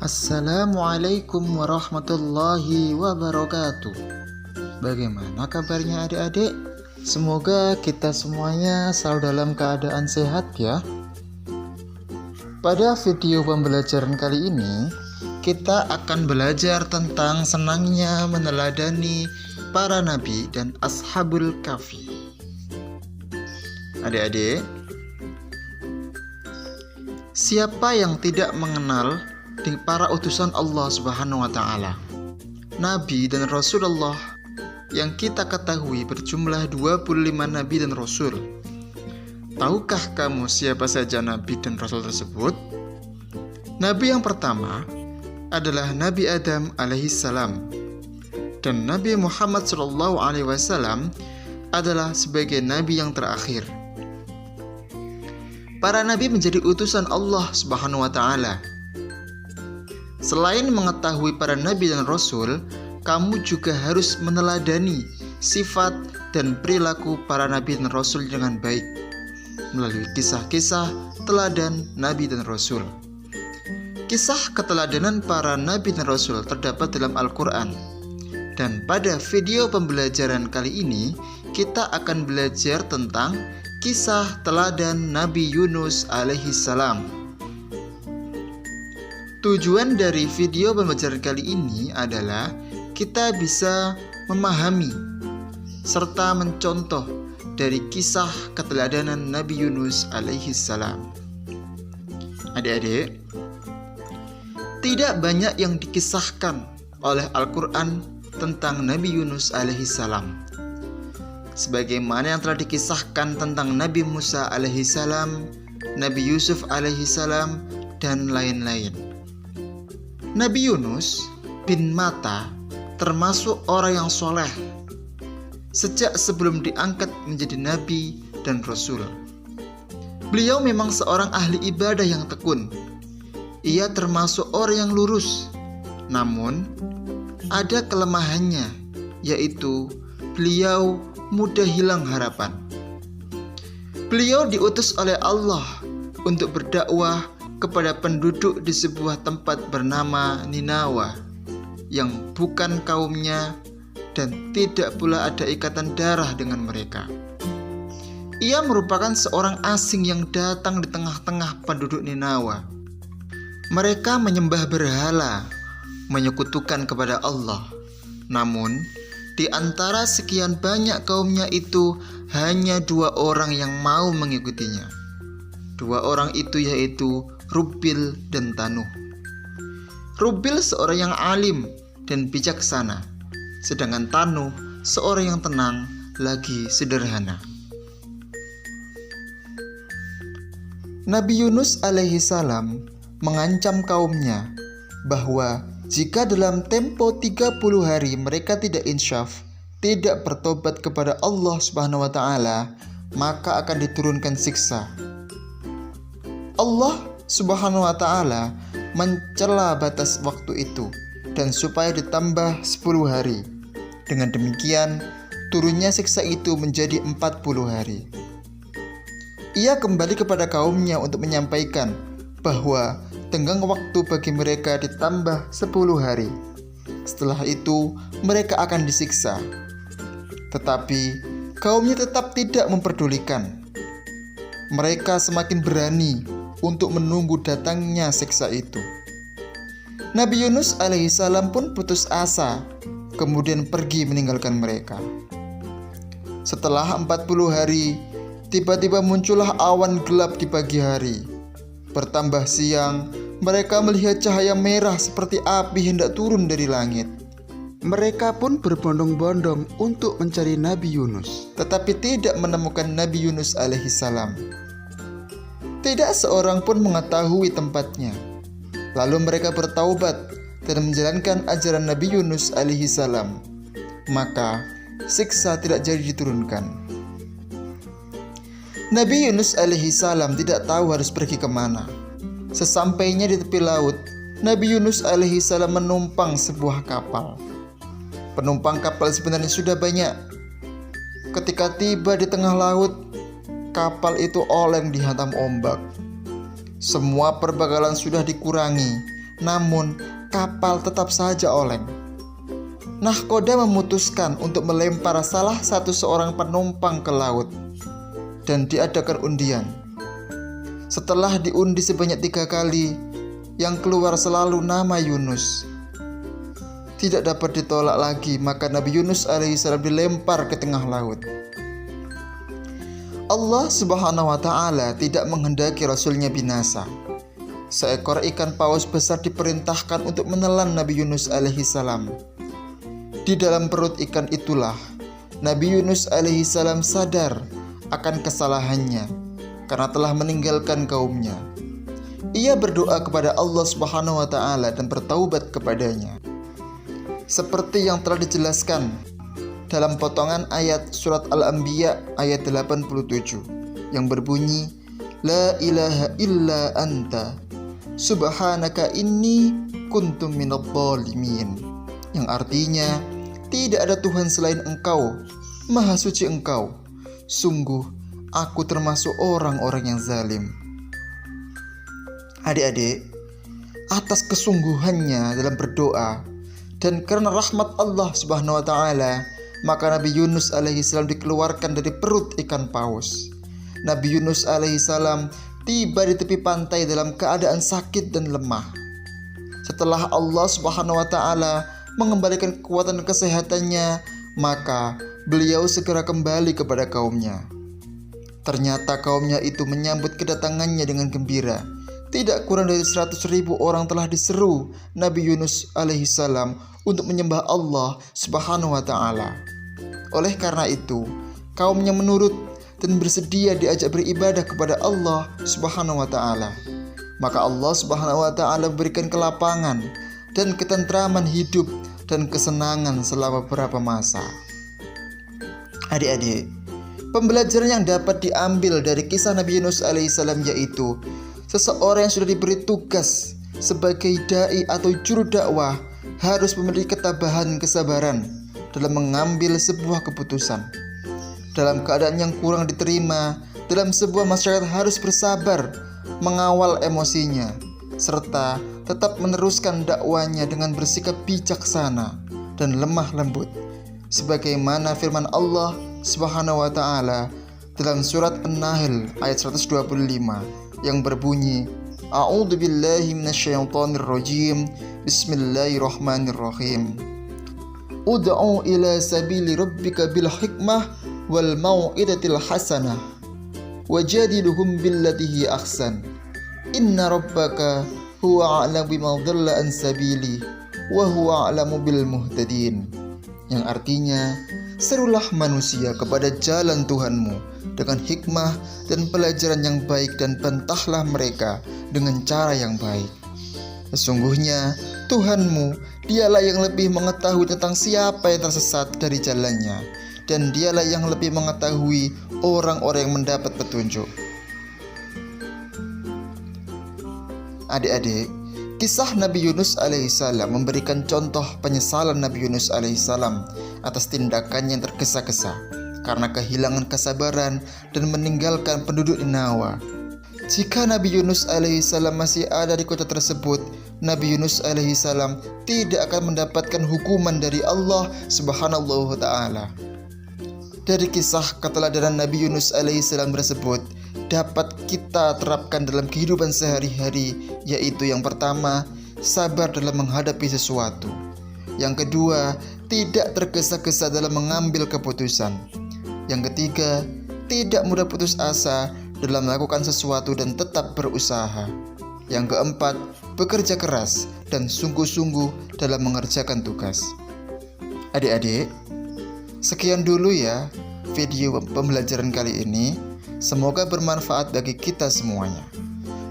Assalamualaikum warahmatullahi wabarakatuh. Bagaimana kabarnya adik-adik? Semoga kita semuanya selalu dalam keadaan sehat ya. Pada video pembelajaran kali ini, kita akan belajar tentang senangnya meneladani para nabi dan ashabul kahfi. Adik-adik, siapa yang tidak mengenal para utusan Allah Subhanahu wa taala, nabi dan rasulullah yang kita ketahui berjumlah 25 nabi dan rasul? Tahukah kamu siapa saja nabi dan rasul tersebut? Nabi yang pertama adalah Nabi Adam alaihissalam, dan Nabi Muhammad SAW adalah sebagai nabi yang terakhir. Para nabi menjadi utusan Allah Subhanahu wa taala. Selain mengetahui para nabi dan rasul, kamu juga harus meneladani sifat dan perilaku para nabi dan rasul dengan baik melalui kisah-kisah teladan nabi dan rasul. Kisah keteladanan para nabi dan rasul terdapat dalam Al-Quran. Dan pada video pembelajaran kali ini, kita akan belajar tentang kisah teladan Nabi Yunus alaihissalam. Tujuan dari video pembelajaran kali ini adalah kita bisa memahami serta mencontoh dari kisah keteladanan Nabi Yunus alaihissalam. Adik-adik, tidak banyak yang dikisahkan oleh Al-Quran tentang Nabi Yunus alaihissalam, sebagaimana yang telah dikisahkan tentang Nabi Musa alaihissalam, Nabi Yusuf alaihissalam, dan lain-lain. Nabi Yunus bin Matta termasuk orang yang soleh sejak sebelum diangkat menjadi nabi dan rasul. Beliau memang seorang ahli ibadah yang tekun. Ia termasuk orang yang lurus, namun ada kelemahannya, yaitu beliau mudah hilang harapan. Beliau diutus oleh Allah untuk berdakwah kepada penduduk di sebuah tempat bernama Ninawa yang bukan kaumnya dan tidak pula ada ikatan darah dengan mereka. Ia merupakan seorang asing yang datang di tengah-tengah penduduk Ninawa. Mereka menyembah berhala, menyekutukan kepada Allah. Namun, di antara sekian banyak kaumnya itu, hanya 2 orang yang mau mengikutinya. 2 orang itu yaitu Rubil dan Tanuh. Rubil seorang yang alim dan bijaksana, sedangkan Tanuh seorang yang tenang lagi sederhana. Nabi Yunus alaihissalam mengancam kaumnya bahwa jika dalam tempo 30 hari mereka tidak insyaf, tidak bertobat kepada Allah Subhanahu wa taala, maka akan diturunkan siksa. Allah Subhanahu wa taala mencela batas waktu itu dan supaya ditambah 10 hari. Dengan demikian, turunnya siksa itu menjadi 40 hari. Ia kembali kepada kaumnya untuk menyampaikan bahwa tenggang waktu bagi mereka ditambah 10 hari. Setelah itu, mereka akan disiksa. Tetapi, kaumnya tetap tidak memperdulikan. Mereka semakin berani untuk menunggu datangnya siksa itu. Nabi Yunus alaihissalam pun putus asa, kemudian pergi meninggalkan mereka. Setelah 40 hari, tiba-tiba muncullah awan gelap di pagi hari. Bertambah siang, mereka melihat cahaya merah seperti api hendak turun dari langit. Mereka pun berbondong-bondong untuk mencari Nabi Yunus, tetapi tidak menemukan Nabi Yunus alaihissalam. Tidak seorang pun mengetahui tempatnya. Lalu mereka bertaubat dan menjalankan ajaran Nabi Yunus alaihissalam. Maka siksa tidak jadi diturunkan. Nabi Yunus alaihissalam tidak tahu harus pergi kemana. Sesampainya di tepi laut, Nabi Yunus alaihissalam menumpang sebuah kapal. Penumpang kapal sebenarnya sudah banyak. Ketika tiba di tengah laut, kapal itu oleng dihantam ombak. Semua perbekalan sudah dikurangi, namun kapal tetap saja oleng. Nahkoda memutuskan untuk melempar salah satu seorang penumpang ke laut dan diadakan undian. Setelah diundi sebanyak 3 kali, yang keluar selalu nama Yunus. Tidak dapat ditolak lagi, maka Nabi Yunus alaihissalam dilempar ke tengah laut. Allah Subhanahu wa Ta'ala tidak menghendaki Rasulnya binasa. Seekor ikan paus besar diperintahkan untuk menelan Nabi Yunus alaihissalam. Di dalam perut ikan itulah Nabi Yunus alaihissalam sadar akan kesalahannya karena telah meninggalkan kaumnya. Ia berdoa kepada Allah Subhanahu wa Ta'ala dan bertaubat kepadanya. Seperti yang telah dijelaskan dalam potongan ayat surat Al-Anbiya ayat 87 yang berbunyi, La ilaha illa anta subhanaka inni kuntum minadh dhalimin, yang artinya tidak ada Tuhan selain Engkau, Maha Suci Engkau, sungguh aku termasuk orang-orang yang zalim. Adik-adik, atas kesungguhannya dalam berdoa dan karena rahmat Allah Subhanahu wa Ta'ala, maka Nabi Yunus alaihissalam dikeluarkan dari perut ikan paus. Nabi Yunus alaihissalam tiba di tepi pantai dalam keadaan sakit dan lemah. Setelah Allah Subhanahu wa Ta'ala mengembalikan kekuatan kesehatannya, maka beliau segera kembali kepada kaumnya. Ternyata kaumnya itu menyambut kedatangannya dengan gembira. Tidak kurang dari 100.000 orang telah diseru Nabi Yunus alaihissalam untuk menyembah Allah Subhanahu wa Ta'ala. Oleh karena itu, kaumnya menurut dan bersedia diajak beribadah kepada Allah Subhanahu wa Ta'ala. Maka Allah Subhanahu wa Ta'ala memberikan kelapangan dan ketentraman hidup dan kesenangan selama beberapa masa. Adik-adik, pembelajaran yang dapat diambil dari kisah Nabi Yunus alaihissalam yaitu seseorang yang sudah diberi tugas sebagai dai atau juru dakwah harus memiliki ketabahan dan kesabaran dalam mengambil sebuah keputusan. Dalam keadaan yang kurang diterima, dalam sebuah masyarakat harus bersabar mengawal emosinya, serta tetap meneruskan dakwanya dengan bersikap bijaksana dan lemah lembut, sebagaimana firman Allah Subhanahu wa Ta'ala dalam surat An-Nahl ayat 125 yang berbunyi, A'udzu billahi minasyaitonir rajim. Bismillahirrahmanirrahim. Ud'u ila sabili rabbika bil hikmah wal mau'izatil hasanah wajadiluhum billati hi ahsan. Inna rabbaka huwa a'lamu biman dhalla an sabili wa huwa a'lamu bil muhtadin. Yang artinya, serulah manusia kepada jalan Tuhanmu dengan hikmah dan pelajaran yang baik dan bantahlah mereka dengan cara yang baik. Sesungguhnya Tuhanmu, dialah yang lebih mengetahui tentang siapa yang tersesat dari jalannya, dan dialah yang lebih mengetahui orang-orang yang mendapat petunjuk. Adik-adik, kisah Nabi Yunus alaihissalam memberikan contoh penyesalan Nabi Yunus alaihissalam atas tindakannya yang tergesa-gesa karena kehilangan kesabaran dan meninggalkan penduduk Ninawa. Jika Nabi Yunus alaihissalam masih ada di kota tersebut, Nabi Yunus alaihissalam tidak akan mendapatkan hukuman dari Allah Subhanahu wa Ta'ala. Dari kisah keteladanan Nabi Yunus alaihissalam tersebut dapat kita terapkan dalam kehidupan sehari-hari, yaitu yang pertama, sabar dalam menghadapi sesuatu. Yang kedua, tidak tergesa-gesa dalam mengambil keputusan. Yang ketiga, tidak mudah putus asa dalam melakukan sesuatu dan tetap berusaha. Yang keempat, bekerja keras dan sungguh-sungguh dalam mengerjakan tugas. Adik-adik, sekian dulu ya video pembelajaran kali ini. Semoga bermanfaat bagi kita semuanya.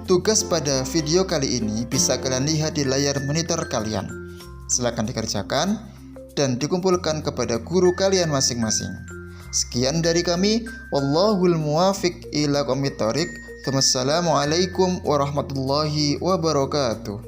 Tugas pada video kali ini bisa kalian lihat di layar monitor kalian. Silakan dikerjakan dan dikumpulkan kepada guru kalian masing-masing. Sekian dari kami. Wallahul muwafiq ila aqwamit thoriq. Wassalamualaikum warahmatullahi wabarakatuh.